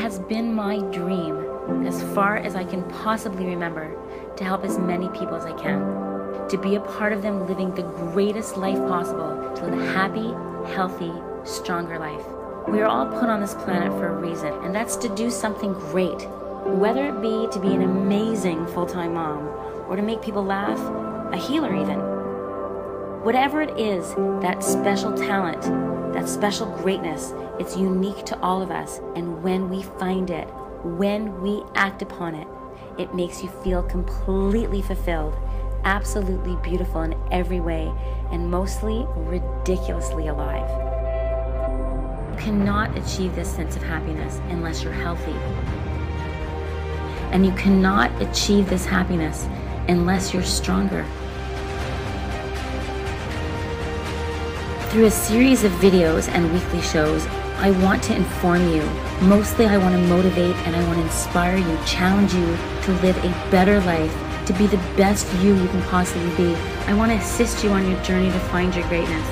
has been my dream, as far as I can possibly remember, to help as many people as I can, to be a part of them living the greatest life possible, to live a happy, healthy, stronger life. We are all put on this planet for a reason, and that's to do something great, whether it be to be an amazing full-time mom, or to make people laugh, a healer even. Whatever it is, that special talent, that special greatness, it's unique to all of us. And when we find it, when we act upon it, it makes you feel completely fulfilled, absolutely beautiful in every way, and mostly ridiculously alive. You cannot achieve this sense of happiness unless you're healthy. And you cannot achieve this happiness unless you're stronger. Through a series of videos and weekly shows, I want to inform you. Mostly I want to motivate and I want to inspire you, challenge you to live a better life, to be the best you can possibly be. I want to assist you on your journey to find your greatness.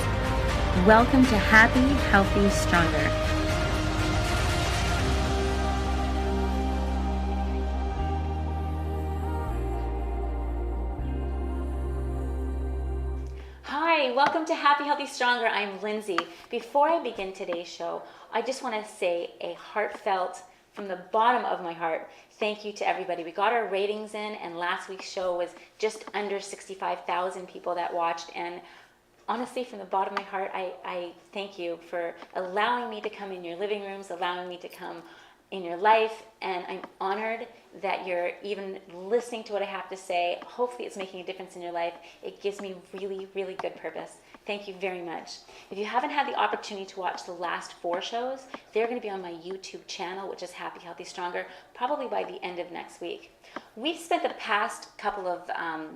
Welcome to Happy, Healthy, Stronger. Hi, welcome to Happy, Healthy, Stronger. I'm Lindsay. Before I begin today's show, I just want to say a heartfelt, from the bottom of my heart, thank you to everybody. We got our ratings in, and last week's show was just under 65,000 people that watched. And honestly, from the bottom of my heart, I thank you for allowing me to come in your living rooms, allowing me to come in your life, and I'm honored that you're even listening to what I have to say. Hopefully it's making a difference in your life. It gives me really, really good purpose. Thank you very much. If you haven't had the opportunity to watch the last 4 shows, they're going to be on my YouTube channel, which is Happy, Healthy, Stronger, probably by the end of next week. We've spent the past couple of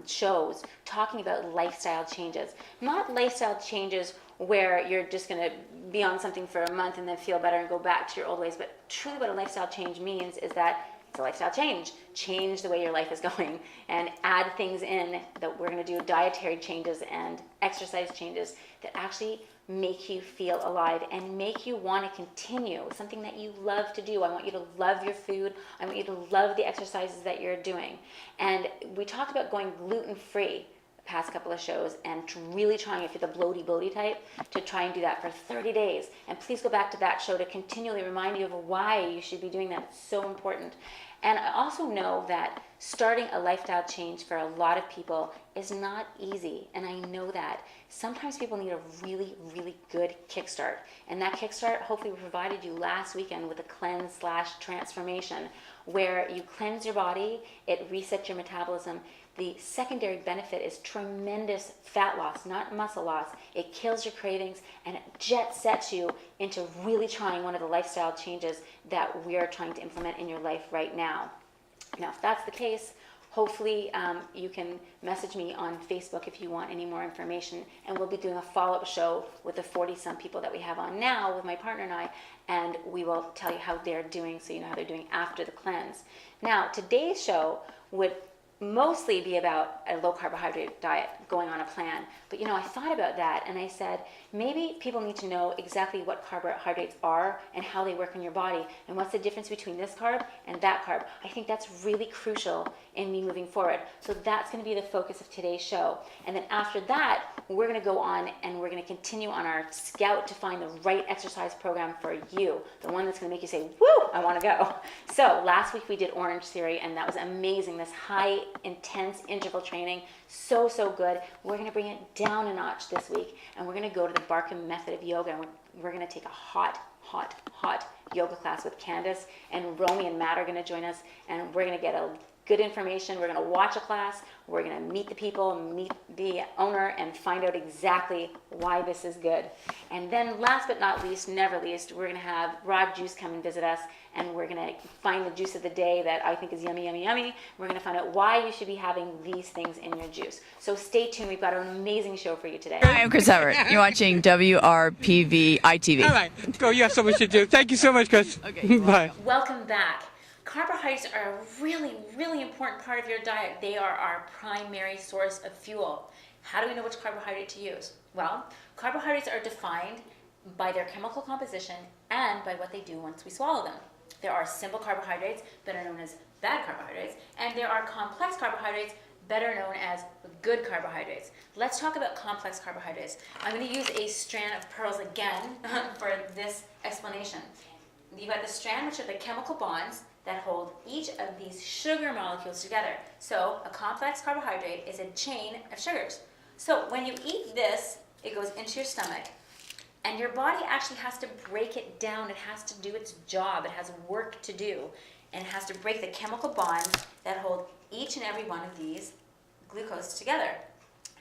shows talking about lifestyle changes. Not lifestyle changes where you're just going to be on something for a month and then feel better and go back to your old ways, but truly what a lifestyle change means is that it's a lifestyle change. Change the way your life is going and add things in that we're going to do, dietary changes and exercise changes that actually make you feel alive and make you want to continue something that you love to do. I want you to love your food. I want you to love the exercises that you're doing. And we talked about going gluten-free the past couple of shows and really trying, if you're the bloaty type, to try and do that for 30 days. And please go back to that show to continually remind you of why you should be doing that. It's so important. And I also know that starting a lifestyle change for a lot of people is not easy, and I know that. Sometimes people need a really, really good kickstart, and that kickstart hopefully we provided you last weekend with a cleanse/transformation where you cleanse your body, it resets your metabolism. The secondary benefit is tremendous fat loss, not muscle loss. It kills your cravings and it jet sets you into really trying one of the lifestyle changes that we are trying to implement in your life right now. Now, if that's the case, hopefully you can message me on Facebook if you want any more information, and we'll be doing a follow-up show with the 40-some people that we have on now with my partner and I, and we will tell you how they're doing so you know how they're doing after the cleanse. Now, today's show would mostly be about a low carbohydrate diet, going on a plan. But you know, I thought about that and I said, maybe people need to know exactly what carbohydrates are and how they work in your body and what's the difference between this carb and that carb. I think that's really crucial in me moving forward. So that's going to be the focus of today's show. And then after that, we're going to go on and we're going to continue on our scout to find the right exercise program for you, the one that's going to make you say, woo, I want to go. So last week we did Orange Theory and that was amazing. This high intense interval training, so good. We're going to bring it down a notch this week, and we're going to go to the Barkham method of yoga, and we're going to take a hot yoga class with Candace, and Romy and Matt are going to join us, and we're going to get a good information. We're going to watch a class. We're going to meet the people, meet the owner, and find out exactly why this is good. And then last but not least, never least, we're going to have Rod Juice come and visit us, and we're going to find the juice of the day that I think is yummy. We're going to find out why you should be having these things in your juice. So stay tuned. We've got an amazing show for you today. Hi, I'm Chris Everett. You're watching WRPV ITV. All right. Go. You have so much to do. Thank you so much, Chris. Okay. Bye. Welcome back. Carbohydrates are a really, really important part of your diet. They are our primary source of fuel. How do we know which carbohydrate to use? Well, carbohydrates are defined by their chemical composition and by what they do once we swallow them. There are simple carbohydrates, better known as bad carbohydrates, and there are complex carbohydrates, better known as good carbohydrates. Let's talk about complex carbohydrates. I'm going to use a strand of pearls again for this explanation. You've got the strand, which are the chemical bonds that hold each of these sugar molecules together. So a complex carbohydrate is a chain of sugars. So when you eat this, it goes into your stomach, and your body actually has to break it down. It has to do its job. It has work to do, and it has to break the chemical bonds that hold each and every one of these glucose together.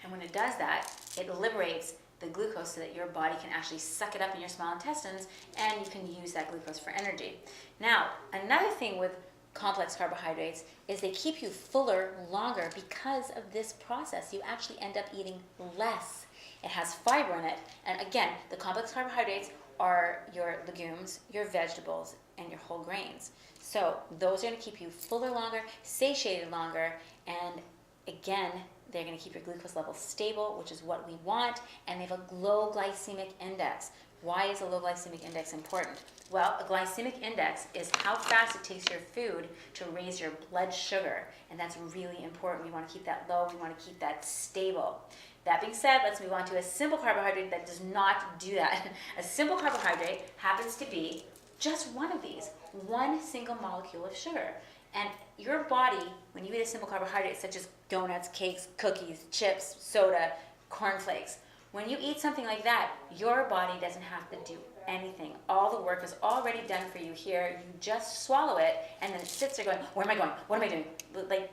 And when it does that, it liberates the glucose so that your body can actually suck it up in your small intestines, and you can use that glucose for energy. Now, another thing with complex carbohydrates is they keep you fuller longer because of this process. You actually end up eating less. It has fiber in it. And again, the complex carbohydrates are your legumes, your vegetables, and your whole grains. So those are going to keep you fuller longer, satiated longer, and again, they're going to keep your glucose level stable, which is what we want, and they have a low glycemic index. Why is a low glycemic index important? Well, a glycemic index is how fast it takes your food to raise your blood sugar, and that's really important. We want to keep that low. We want to keep that stable. That being said, let's move on to a simple carbohydrate that does not do that. A simple carbohydrate happens to be just one of these, one single molecule of sugar. And your body, when you eat a simple carbohydrate such as donuts, cakes, cookies, chips, soda, cornflakes, when you eat something like that, your body doesn't have to do anything. All the work is already done for you here. You just swallow it, and then it sits there going, where am I going? What am I doing?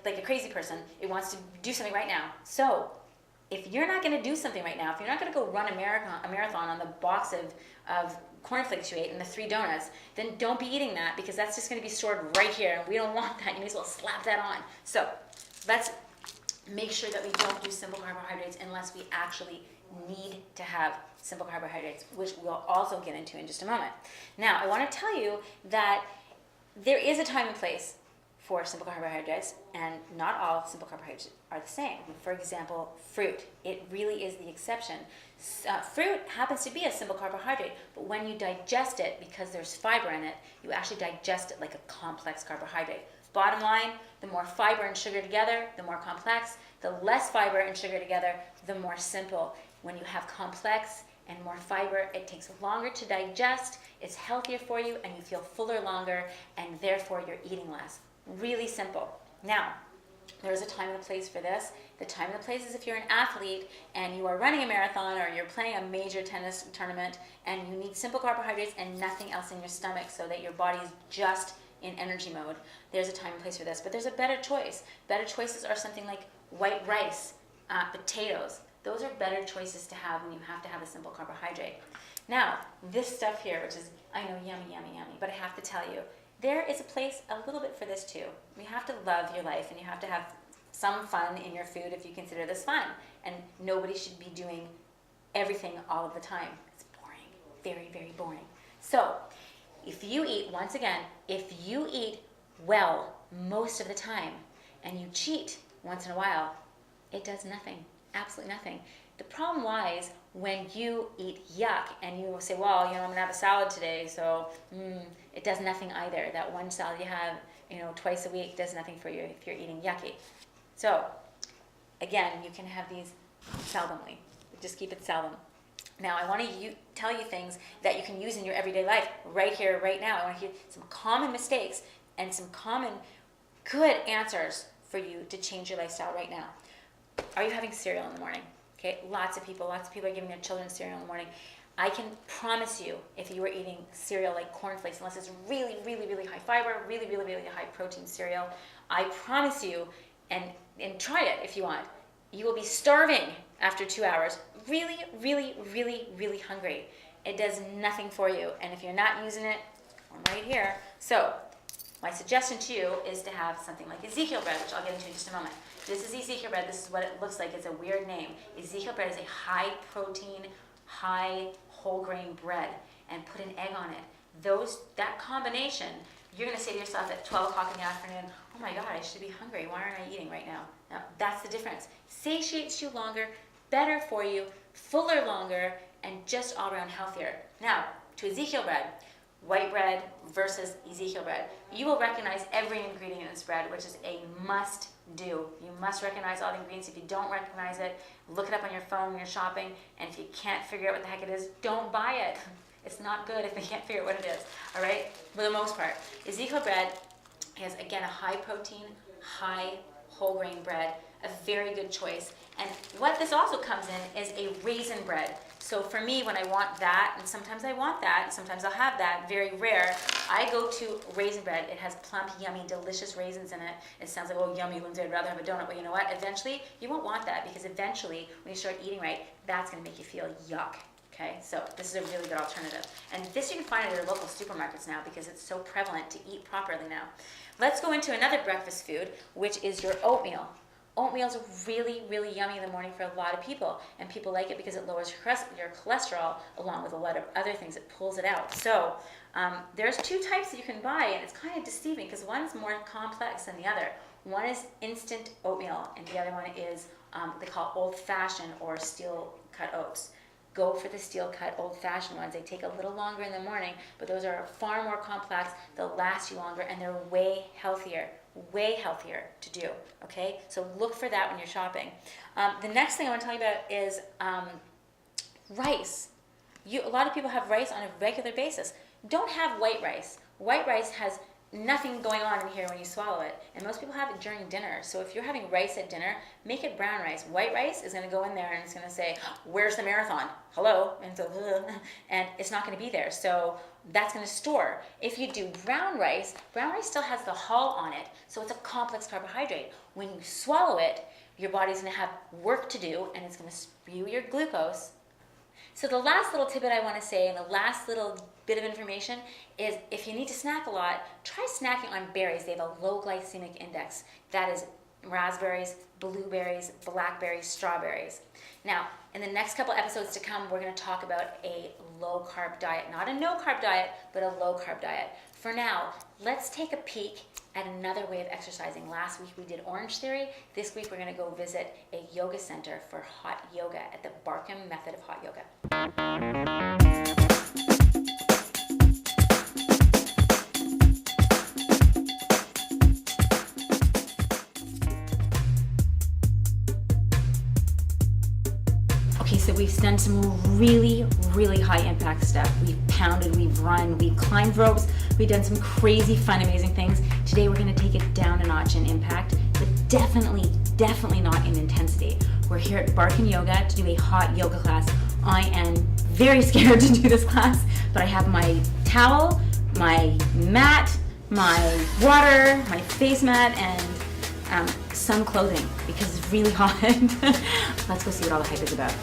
Like a crazy person. It wants to do something right now. So if you're not going to do something right now, if you're not going to go run a marathon on the box of cornflakes you ate and the 3 donuts, then don't be eating that, because that's just going to be stored right here, and we don't want that. You may as well slap that on. So let's make sure that we don't do simple carbohydrates unless we actually need to have simple carbohydrates, which we'll also get into in just a moment. Now, I want to tell you that there is a time and place for simple carbohydrates, and not all simple carbohydrates are the same. For example, fruit. It really is the exception. Fruit happens to be a simple carbohydrate, but when you digest it, because there's fiber in it, you actually digest it like a complex carbohydrate. Bottom line, the more fiber and sugar together, the more complex. The less fiber and sugar together, the more simple. When you have complex and more fiber, it takes longer to digest, it's healthier for you, and you feel fuller longer, and therefore you're eating less. Really simple. Now, there's a time and a place for this. The time and the place is if you're an athlete and you are running a marathon or you're playing a major tennis tournament and you need simple carbohydrates and nothing else in your stomach so that your body is just in energy mode. There's a time and place for this. But there's a better choice. Better choices are something like white rice, potatoes. Those are better choices to have when you have to have a simple carbohydrate. Now, this stuff here, which is, I know, yummy, yummy, yummy, but I have to tell you, there is a place a little bit for this too. You have to love your life, and you have to have some fun in your food if you consider this fun. And nobody should be doing everything all of the time. It's boring, very, very boring. So if you eat, once again, if you eat well most of the time and you cheat once in a while, it does nothing, absolutely nothing. The problem lies when you eat yuck and you say, well, I'm going to have a salad today, so it does nothing either. That one salad you have, twice a week does nothing for you if you're eating yucky. So, again, you can have these seldomly. Just keep it seldom. Now, I want to tell you things that you can use in your everyday life right here, right now. I want to hear some common mistakes and some common good answers for you to change your lifestyle right now. Are you having cereal in the morning? Okay, lots of people are giving their children cereal in the morning. I can promise you, if you were eating cereal like cornflakes, unless it's really, really, really high fiber, really, really, really high protein cereal, I promise you, and try it if you want, you will be starving after 2 hours, really, really, really, really hungry. It does nothing for you, and if you're not using it, I'm right here. So my suggestion to you is to have something like Ezekiel bread, which I'll get into in just a moment. This is Ezekiel bread. This is what it looks like. It's a weird name. Ezekiel bread is a high protein, high whole grain bread, and put an egg on it. That combination, you're going to say to yourself at 12 o'clock in the afternoon, oh my God, I should be hungry. Why aren't I eating right now? Now, that's the difference. Satiates you longer, better for you, fuller longer, and just all around healthier. Now, to Ezekiel bread, white bread versus Ezekiel bread. You will recognize every ingredient in this bread, which is a must do. You must recognize all the ingredients. If you don't recognize it, look it up on your phone when you're shopping, and if you can't figure out what the heck it is, don't buy it. It's not good if you can't figure out what it is, all right? For the most part, Ezekiel bread is, again, a high protein, high whole grain bread, a very good choice. And what this also comes in is a raisin bread. So for me, when I want that, and sometimes I want that, and sometimes I'll have that, very rare, I go to raisin bread. It has plump, yummy, delicious raisins in it. It sounds like, oh, yummy, Lindsay, I'd rather have a donut. But you know what? Eventually, you won't want that, because eventually, when you start eating right, that's going to make you feel yuck. Okay, so this is a really good alternative. And this you can find at your local supermarkets now, because it's so prevalent to eat properly now. Let's go into another breakfast food, which is your oatmeal. Oatmeal is really, really yummy in the morning for a lot of people, and people like it because it lowers your cholesterol along with a lot of other things. It pulls it out. So there's two types that you can buy, and it's kind of deceiving because one's more complex than the other. One is instant oatmeal, and the other one is they call old-fashioned or steel-cut oats. Go for the steel-cut old-fashioned ones. They take a little longer in the morning, but those are far more complex. They'll last you longer, and they're way healthier to do, okay? So look for that when you're shopping. The next thing I want to tell you about is rice. A lot of people have rice on a regular basis. Don't have white rice. White rice has nothing going on in here when you swallow it, and most people have it during dinner. So if you're having rice at dinner, make it brown rice. White rice is going to go in there and it's going to say, where's the marathon? Hello? And so, and it's not going to be there. So that's going to store. If you do brown rice still has the hull on it, so it's a complex carbohydrate. When you swallow it, your body's going to have work to do, and it's going to spew your glucose. So the last little tidbit I want to say, and the last little bit of information, is if you need to snack a lot, try snacking on berries. They have a low glycemic index. That is raspberries, blueberries, blackberries, strawberries. Now, in the next couple episodes to come, we're going to talk about a low-carb diet. Not a no-carb diet, but a low-carb diet. For now, let's take a peek at another way of exercising. Last week we did Orange Theory. This week we're going to go visit a yoga center for hot yoga at the Barkham Method of Hot Yoga. Okay, so we've done some really, really high impact stuff. We've pounded, we've run, we've climbed ropes, we've done some crazy, fun, amazing things. Today we're gonna take it down a notch in impact, but definitely not in intensity. We're here at Barkham Yoga to do a hot yoga class. I am very scared to do this class, but I have my towel, my mat, my water, my face mat, and some clothing because it's really hot. Let's go see what all the hype is about.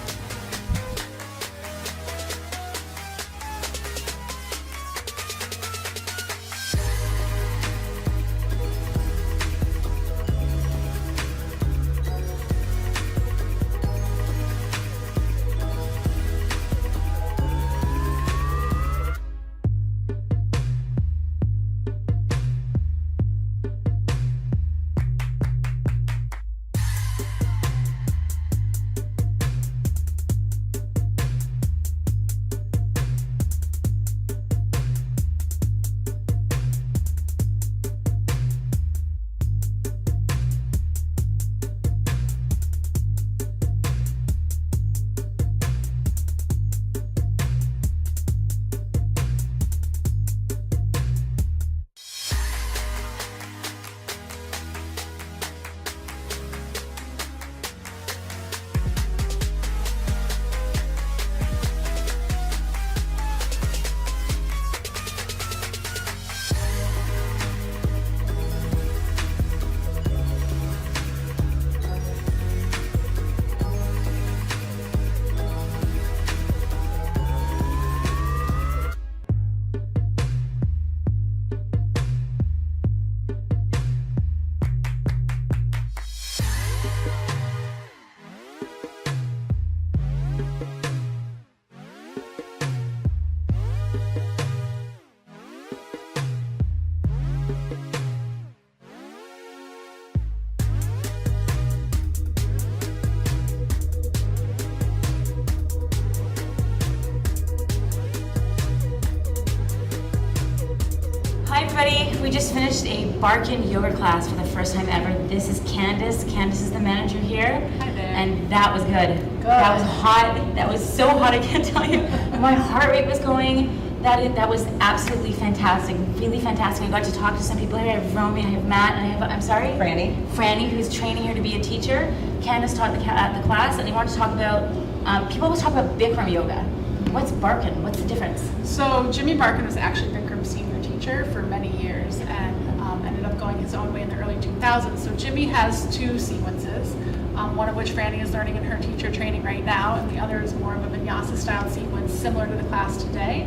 Hi everybody, we just finished a Barkin yoga class for the first time ever. This is Candace. Candace is the manager here. Hi there. And that was good. That was hot. That was so hot, I can't tell you. My heart rate was going. That was absolutely fantastic, really fantastic. I got to talk to some people here. I have Romy, I have Matt, and I have, I'm sorry? Franny, who's training here to be a teacher. Candace taught at the class, and they wanted to talk about, people always talk about Bikram yoga. What's Barkin? What's the difference? So Jimmy Barkin was actually Bikram's senior teacher for many years and ended up going his own way in the early 2000s. So Jimmy has two sequences, one of which Franny is learning in her teacher training right now, and the other is more of a vinyasa style sequence similar to the class today.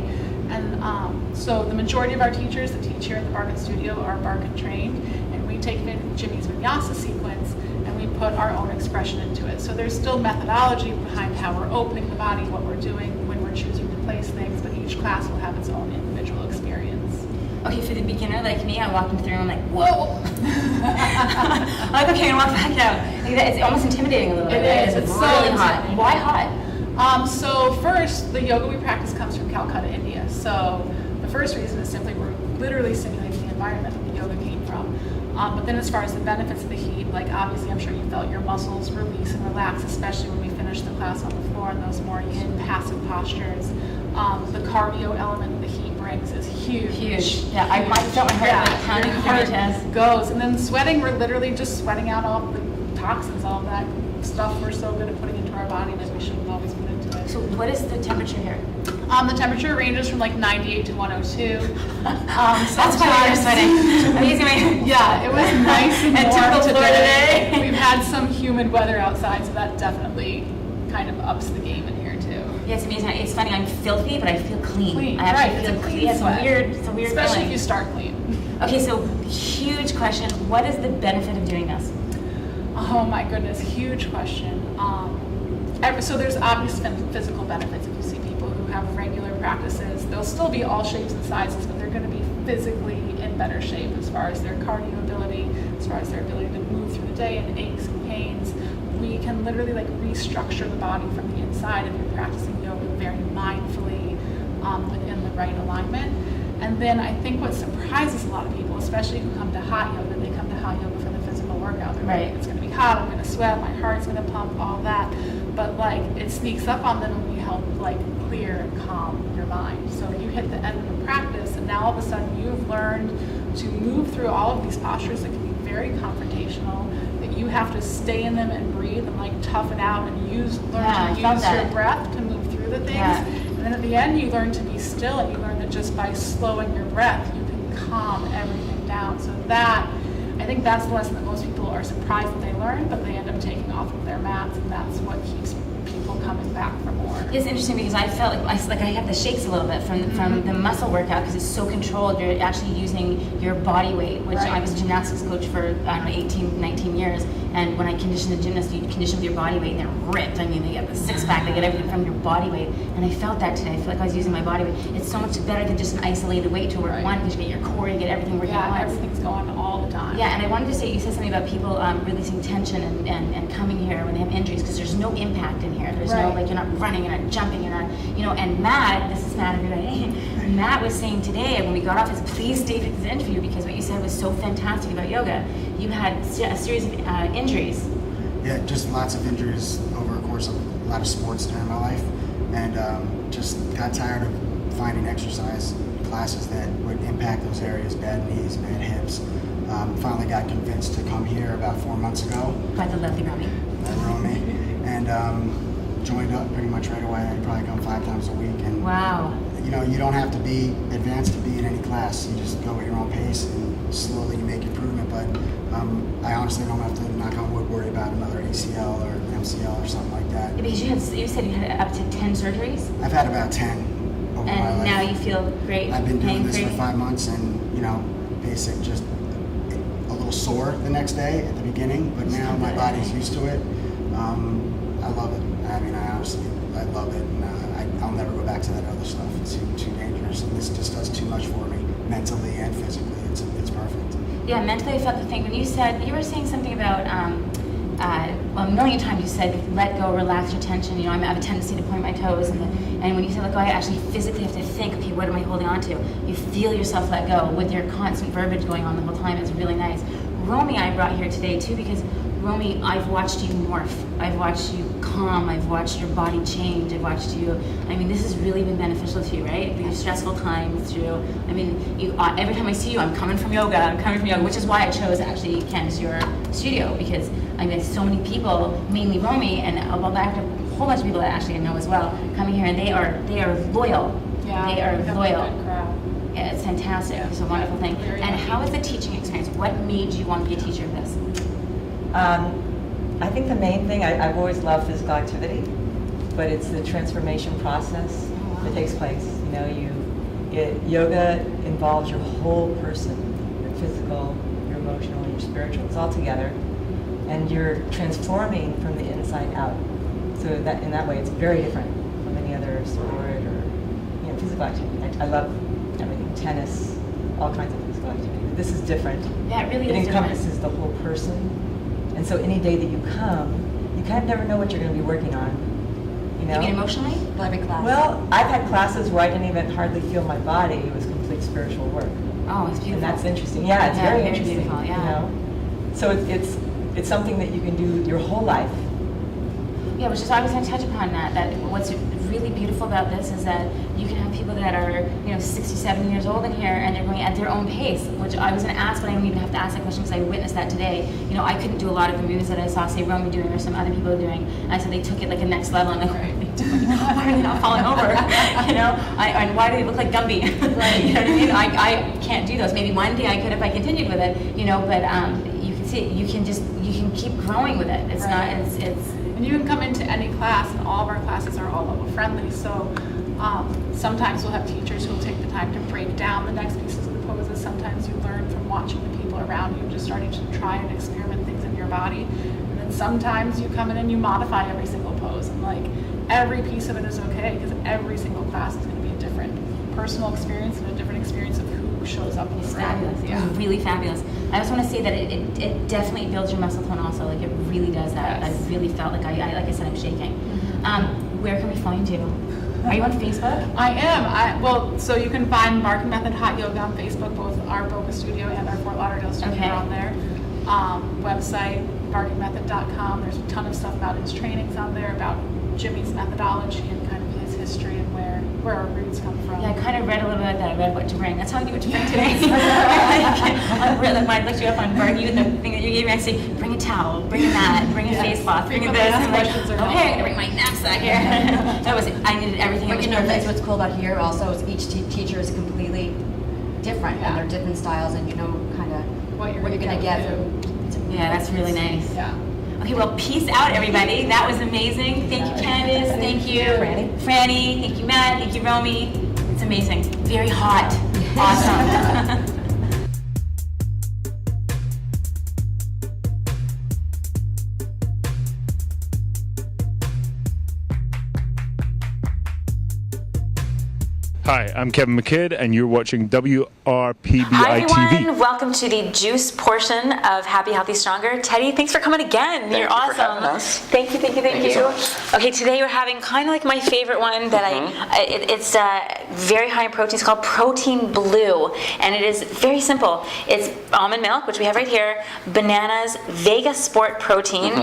And so the majority of our teachers that teach here at the Barkin studio are Barkin trained, and we take Jimmy's vinyasa sequence and we put our own expression into it. So there's still methodology behind how we're opening the body, what we're doing, when we're choosing to place things, but each class will have its own individual experience. Okay, for the beginner like me, I walked into the room, I'm like, whoa! I'm like, okay, I'm gonna walk back out. Like it's almost intimidating a little bit. It is. It's It's really so hot. Why hot? So first, the yoga we practice comes from Calcutta, India. So the first reason is simply we're literally simulating the environment that the yoga came from. But then as far as the benefits of the heat, like obviously I'm sure you felt your muscles release and relax, especially when we finish the class on the floor in those more yin passive postures. The cardio element that the heat brings is huge. Huge. Yeah, I felt my heart like pounding your through my heart chest. goes. And then sweating, we're literally just sweating out all the toxins, all that stuff we're so good at putting into our body that we shouldn't always put into it. So what is the temperature here? The temperature ranges from like 98 to 102. That's why you're sweating. Amazing. Yeah, it was nice and And warm typical Florida today. day. We've had some humid weather outside, so that definitely kind of ups the game in here too. Yeah, it's amazing. It's funny. I'm filthy, but I feel clean. Clean, I actually right, feel it's a clean Yeah, it's sweat. a weird Especially feeling. if you start clean. Okay, so huge question. What is the benefit of doing this? Oh my goodness, huge question. So there's obvious physical benefits if you see people who have regular practices. They'll still be all shapes and sizes, but they're going to be physically in better shape as far as their cardio ability, as far as their ability to move through the day and aches and pains. We can literally like restructure the body from the inside if you're practicing yoga very mindfully within the right alignment. And then I think what surprises a lot of people, especially who come to hot yoga, they come to hot yoga for the physical workout. They're like, it's going to be hot, I'm going to sweat, my heart's going to pump, all that. But like it sneaks up on them and we help like clear and calm your mind. So you hit the end of the practice and now all of a sudden you've learned to move through all of these postures that can be very confrontational, that you have to stay in them and breathe and like tough it out and learn to use your breath to move through the things. Yeah. And then at the end you learn to be still and you learn that just by slowing your breath you can calm everything down. So that, I think that's the lesson that most people are surprised that they learn, but they end up taking off of their mats, and that's what keeps people coming back for more. It's interesting because I felt like I have the shakes a little bit from the muscle workout because it's so controlled. You're actually using your body weight, which I was a gymnastics coach for, I don't know, 18, 19 years. And when I condition the gymnast, you condition with your body weight and they're ripped. I mean, they get the six pack, they get everything from your body weight. And I felt that today. I feel like I was using my body weight. It's so much better than just an isolated weight to work one because you get your core, you get everything working at once. Everything's going all the time. Yeah, and I wanted to say, you said something about people releasing tension and coming here when they have injuries because there's no impact in here. There's no, like, you're not running, you're not jumping, you're not, and Matt, this is Matt, everybody. Matt was saying today when we got off, please stay for this interview because what you said was so fantastic about yoga. You had a series of injuries. Yeah, just lots of injuries over a course of a lot of sports during my life, and just got tired of finding exercise classes that would impact those areas, bad knees, bad hips. Finally got convinced to come here about 4 months ago. By the lovely Romy. And joined up pretty much right away. I probably come 5 times a week. And wow. You don't have to be advanced to be in any class. You just go at your own pace and slowly you make improvement. But I honestly don't have to, knock on wood, worry about another ACL or MCL or something like that. Yeah, because you said you had up to 10 surgeries? I've had about 10 over my life. And now you feel great? I've been doing this for 5 months and, basic just a little sore the next day at the beginning, but now my body's used to it. I love it. I mean, I love it. And I'll never go back to that other stuff. It's too dangerous. And this just does too much for me, mentally and physically. It's perfect. Yeah, mentally I felt the thing. When you were saying something about a million times you said, let go, relax your tension. You know, I have a tendency to point my toes, and when you say let go, I actually physically have to think, okay, what am I holding on to? You feel yourself let go with your constant verbiage going on the whole time. It's really nice. Romy, I brought here today too because Romy, I've watched you morph. I've watched you calm. I've watched your body change. I've watched you. I mean, this has really been beneficial to you, right? Through stressful times, through. I mean, you. Every time I see you, I'm coming from yoga. I'm coming from yoga, which is why I chose actually Ken as your studio because I met so many people, mainly Romy, and a whole bunch of people that actually I know as well, coming here, and they are loyal. Yeah, they are loyal. A good crowd. Yeah, it's fantastic. It's a wonderful thing. And how was the teaching experience? What made you want to be a teacher of this? I think the main thing, I've always loved physical activity, but it's the transformation process that takes place. You know, yoga involves your whole person, your physical, your emotional, and your spiritual. It's all together, and you're transforming from the inside out. So that in that way, it's very different from any other sport or physical activity. I love everything, tennis, all kinds of physical activity. This is different. Yeah, it really it is different. encompasses the whole person. And so any day that you come, you kind of never know what you're going to be working on. You know? You mean emotionally? Well, every class. Well, I've had classes where I didn't even hardly feel my body. It was complete spiritual work. Oh, it's beautiful. And that's interesting. Yeah, it's Yeah, very very interesting. beautiful, yeah. You know? So it's something that you can do your whole life. Yeah, which is I was going to touch upon that. That what's really beautiful about this is that you can have people that are 67 years old in here and they're going at their own pace. Which I was going to ask, but I don't even have to ask that question because I witnessed that today. I couldn't do a lot of the moves that I saw, say, Romy doing or some other people doing. And so they took it like a next level. I'm like, what are they doing? Why are they not falling over? And why do they look like Gumby? Right. You know what I mean? I can't do those. Maybe one day I could if I continued with it. But you can see it. You can keep growing with it. It's Right. not. It's. And you can come into any class, and all of our classes are all level friendly. So sometimes we'll have teachers who will take the time to break down the next pieces of the poses. Sometimes you learn from watching the people around you, just starting to try and experiment things in your body. And then sometimes you come in and you modify every single pose. And like every piece of it is okay because every single class is going to be a different personal experience and a different experience of who shows up in the It's room. fabulous. Yeah. It's really fabulous. I just want to say that it definitely builds your muscle tone also. Like it really does that. Yes. I really felt like like I said, I'm shaking. Where can we find you? Are you on Facebook? I am. So you can find Barking Method Hot Yoga on Facebook, both our Boca studio and our Fort Lauderdale studio Okay. are on there. Website, barkingmethod.com. There's a ton of stuff about his trainings on there, about Jimmy's methodology and kind of his history and where our roots come from. Yeah, I kind of read a little bit of that. I read what to bring. That's how I knew what to bring today. When I looked you up on Bark, even the thing that you gave me, I say, bring a towel, bring a mat, bring a Yes. face cloth, bring a Frequently this. asked I'm like, questions are okay, I'm helpful. gonna bring my knapsack here. That was it. I needed everything. But It you was know, that's perfect. what's cool about here also is each teacher is completely different Yeah. and they're different styles and you know kind of What you're gonna gonna get get from. Yeah, that's really nice. Yeah. Okay, well, peace out, everybody. That was amazing. Thank you, Candice. Thank you, Franny. Thank you, Matt. Thank you, Romy. It's amazing. Very hot. Awesome. Hi, I'm Kevin McKidd, and you're watching WRPBI Hi, TV. everyone. Welcome to the juice portion of Happy, Healthy, Stronger. Teddy, thanks for coming again. You're you awesome. for having us. Thank you. Thank you so much. Okay, today we're having kind of like my favorite one that it's very high in protein. It's called Protein Blue, and it is very simple. It's almond milk, which we have right here, bananas, Vega Sport protein,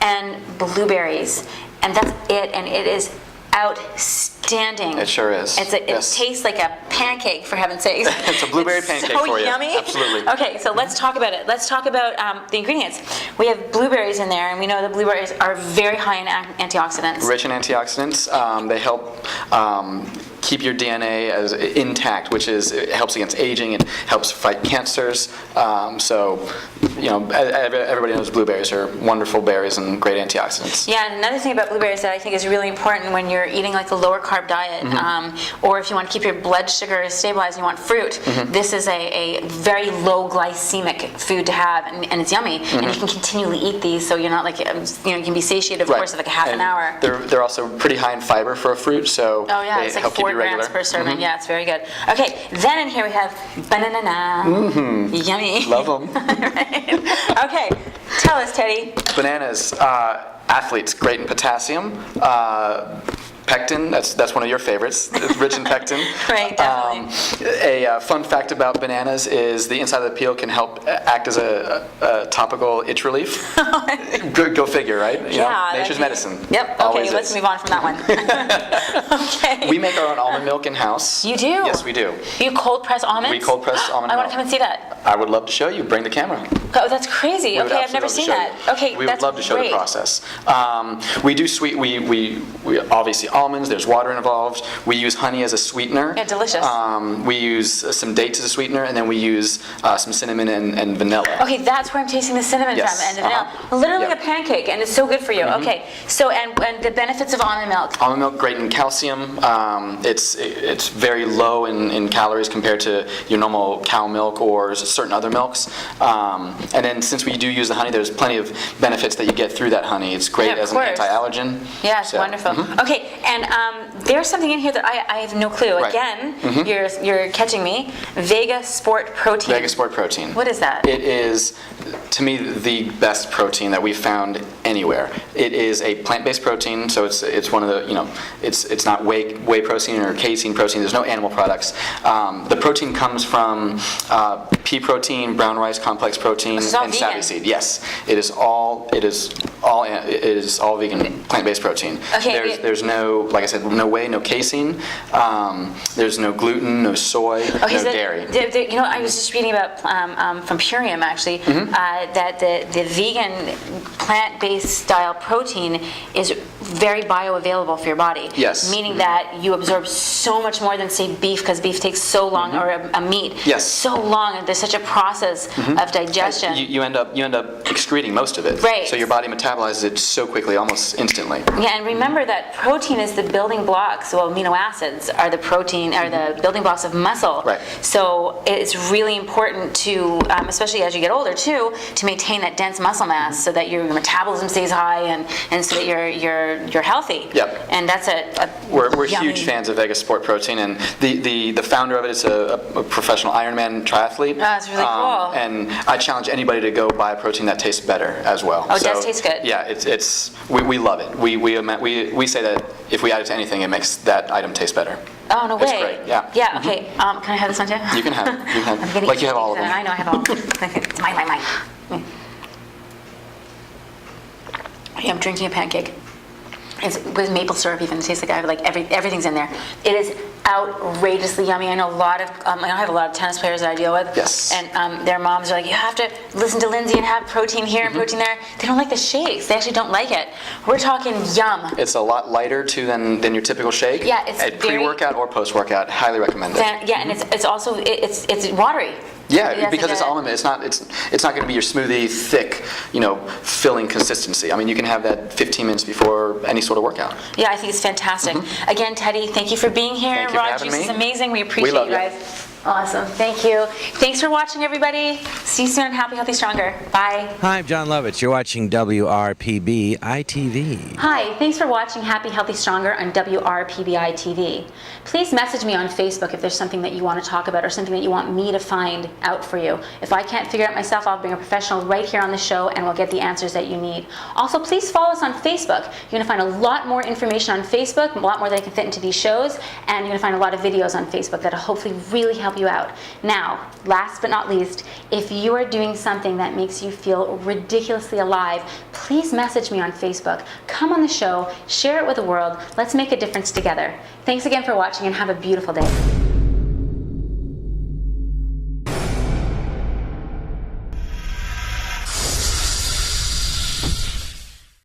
and blueberries, and that's it. And it is outstanding. It sure is. It Yes. tastes like a pancake, for heaven's sakes. It's a blueberry It's pancake so for you. yummy. Absolutely. Okay, so let's talk about it. Let's talk about the ingredients. We have blueberries in there, and we know that blueberries are very high in antioxidants. Rich in antioxidants. They help keep your DNA as intact, which it helps against aging. It helps fight cancers. Everybody knows blueberries are wonderful berries and great antioxidants. Yeah, and another thing about blueberries that I think is really important when you're eating like a lower carb diet, or if you want to keep your blood sugar stabilized and you want fruit, this is a very low glycemic food to have, and it's yummy, and you can continually eat these, so you're not like, you can be satiated, of course, of like a half an And hour. They're also pretty high in fiber for a fruit, so Oh, yeah, they it's like help keep pretty grams regular. per serving. Yeah, it's very good. Okay, then in here we have banana. Yummy. Love them. Right. Okay, tell us, Teddy. Bananas, athletes, great in potassium. Pectin, that's one of your favorites. It's rich in pectin. Right, definitely. A fun fact about bananas is the inside of the peel can help act as a topical itch relief. Go figure, right? You know, nature's medicine. Yep. Always Okay, let's is. move on from that one. Okay. We make our own almond milk in-house. You do? Yes, we do. You cold press almonds? We cold press almond I milk. want to come and see that. I would love to show you. Bring the camera. Oh, that's crazy. We would Okay, I've never absolutely seen love to show that. you. Okay, We that's would love to show great. the process. We do sweet. We obviously almonds. There's water involved. We use honey as a sweetener. Yeah, delicious. We use some dates as a sweetener, and then we use some cinnamon and vanilla. Okay, that's where I'm tasting the cinnamon Yes, from and the vanilla. uh-huh. Literally Yep. a pancake, and it's so good for you. Okay, so and the benefits of almond milk. Almond milk, great in calcium. It's very low in calories compared to your normal cow milk or certain other milks. And then since we do use the honey, there's plenty of benefits that you get through that honey. It's great Yeah, of as an course. anti-allergen. Yeah, it's So, wonderful. mhm. Okay, and there's something in here that I have no clue. Right. Again, Mhm. you're catching me. Vega Sport Protein. Vega Sport Protein. What is that? It is, to me, the best protein that we've found anywhere. It is a plant-based protein, so it's one of the, it's not whey protein or casein protein. There's no animal products. The protein comes from pea protein, brown rice complex protein, This is all and vegan. savvy seed. Yes, it is all vegan plant-based protein. Okay, There's no, like I said, no whey, no casein. There's no gluten, no soy, Okay, no so dairy. I was just reading about from Purium actually Mm-hmm. that the vegan plant-based style protein is very bioavailable for your body. Yes. Meaning that you absorb so much more than say beef, because beef takes so long, or a meat. Mm-hmm. Yes. Mm-hmm. So long, and there's such a process of digestion. You end up excreting most of it. Right. So your body metabolizes it so quickly, almost instantly. Yeah, and remember that protein is the building blocks. Well, amino acids are the protein, are the building blocks of muscle. Right. So it's really important to, especially as you get older too, to maintain that dense muscle mass so that your metabolism stays high and so that you're healthy. Yep. And that's a We're yummy- huge fans of Vega Sport Protein, and the founder of it is a professional Ironman triathlete. Oh, that's really cool. And I challenge anybody to go buy a protein that tastes better as well. Oh, it does taste good. Yeah, we love it. We say that if we add it to anything, it makes that item taste better. Oh, no way. It's great, yeah. Yeah, Mhm. okay. Can I have this one too? You can have it. You can I'm have getting like you have all of itchy. them. I know I have all of them. It's mine. Yeah, I'm drinking a pancake. It's with maple syrup even. It tastes like I have everything's in there. It is outrageously yummy. I know a lot of, I have a lot of tennis players that I deal with. Yes. And their moms are like, you have to listen to Lindsay and have protein here and protein there. They don't like the shakes. They actually don't like it. We're talking yum. It's a lot lighter too than your typical shake. Yeah, it's At very- pre-workout or post-workout. Highly recommend it. Yeah, and it's also, it's watery. Yeah, That's because like it's almond milk. It's not going to be your smoothie, thick, filling consistency. I mean, you can have that 15 minutes before any sort of workout. Yeah, I think it's fantastic. Again, Teddy, thank you for being here. Thank you for Raw having Juice me. is amazing. We appreciate love you you. guys. Awesome. Thank you. Thanks for watching, everybody. See you soon on Happy, Healthy, Stronger. Bye. Hi, I'm John Lovitz. You're watching WRPB ITV. Hi, thanks for watching Happy, Healthy, Stronger on WRPBI TV. Please message me on Facebook if there's something that you want to talk about or something that you want me to find out for you. If I can't figure it out myself, I'll bring a professional right here on the show and we'll get the answers that you need. Also, please follow us on Facebook. You're going to find a lot more information on Facebook, a lot more than I can fit into these shows, and you're going to find a lot of videos on Facebook that'll hopefully really help you out. Now, last but not least, if you are doing something that makes you feel ridiculously alive, please message me on Facebook. Come on the show, share it with the world. Let's make a difference together. Thanks again for watching and have a beautiful day.